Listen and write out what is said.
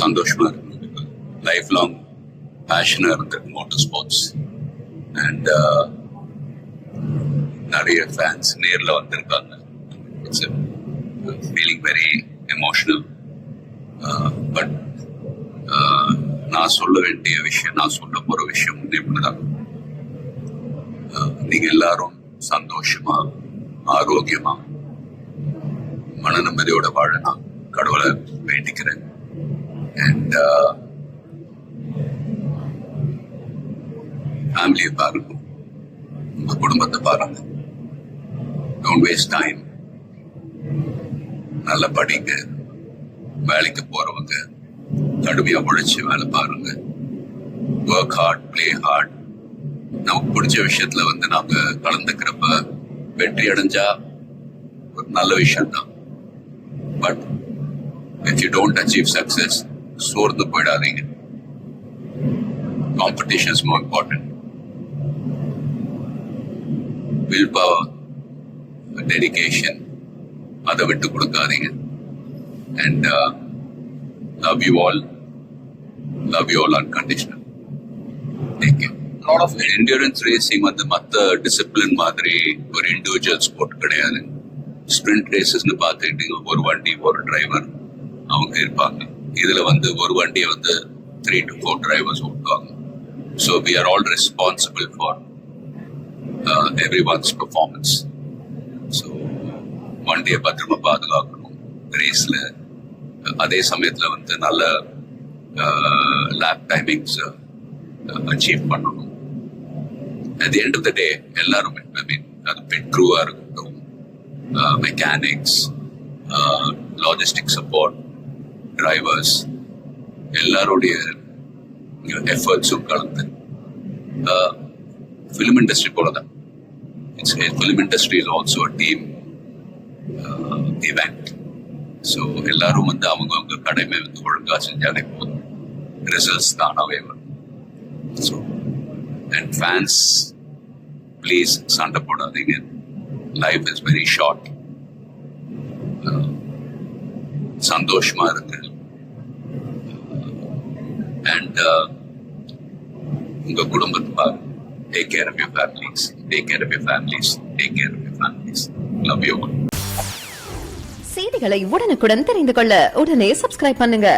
சந்தோஷமா இருக்கு. Life long பேஷனா இருந்திருக்கு மோட்டார் ஸ்போர்ட்ஸ். அண்ட் நிறைய ஃபேன்ஸ் நேரில் வந்திருக்காங்க. It's feeling very emotional. But நான் சொல்ல வேண்டிய விஷயம், நான் சொல்ல போற விஷயம் இப்படிதான். நீங்க எல்லாரும் சந்தோஷமா, ஆரோக்கியமா, மன நிம்மதியோட வாழ நான் கடவுளை வேண்டிக்கிறேன். அண்ட் ஃபேமிலியை பாருங்க, உங்க குடும்பத்தை பாருங்க. Don't waste time. நல்லா படிங்க. வேலைக்கு போறவங்க கடுமையா உழைச்சு வேலை பாருங்க. Work hard, play hard. நமக்கு பிடிச்ச விஷயத்துல நாம கலந்துக்கிறப்ப வெற்றி அடைஞ்சா ஒரு நல்ல விஷயம் தான். But if you don't achieve success, சோர்ந்து போயிடாதீங்க. Competition is more important. Will power, dedication, அதை விட்டு கொடுக்காதீங்க. And love you all unconditional. Take care. Lot of endurance racing மத்த டிசிப்ளின் மாதிரி ஒரு இண்டிவிஜுவல் ஸ்போர்ட் கிடையாது. ஸ்பிரிண்ட் ரேசஸ்னு பார்த்துக்கிட்டீங்க, ஒரு வண்டி ஒரு டிரைவர் அவங்க இருப்பாங்க. இதுல ஒரு வண்டியை 3 to 4 டிரைவர்ஸ் ஓட்டுவாங்க. So we are all responsible for everyone's performance. So வண்டியை பத்திரமா பாதுகாக்கணும் ரேஸ்ல. அதே சமயத்துல நல்ல லேப் டைமிங்ஸ் அச்சீவ் பண்ணணும். At the end of the day எல்லாருமே, அது பிட் க்ரூவா இருக்கட்டும், மெக்கானிக்ஸ், லாஜிஸ்டிக் சப்போர்ட், டிரைவர்ஸ், எல்லாருடைய எஃபர்ட்ஸும் கலந்து ஃபிலிம் இண்டஸ்ட்ரி போலதான். Film industry is also a team event. So எல்லாரும் அவங்க கடமை ஒழுங்கா செஞ்சாலே போதும், ரிசல்ட்ஸ் தானாவே வரும். ஸோ அண்ட் ஃபேன்ஸ், ப்ளீஸ் சண்டை போடாதீங்க. Life is very short. சந்தோஷமா இருக்கு. அண்ட் உங்க குடும்பத்தை பாருங்க. Take care of your families. Take care of your families. Take care of your families. Love you all. செய்திகளை உடனுக்குடன் தெரிந்து கொள்ள உடனே சப்ஸ்கிரைப் பண்ணுங்க.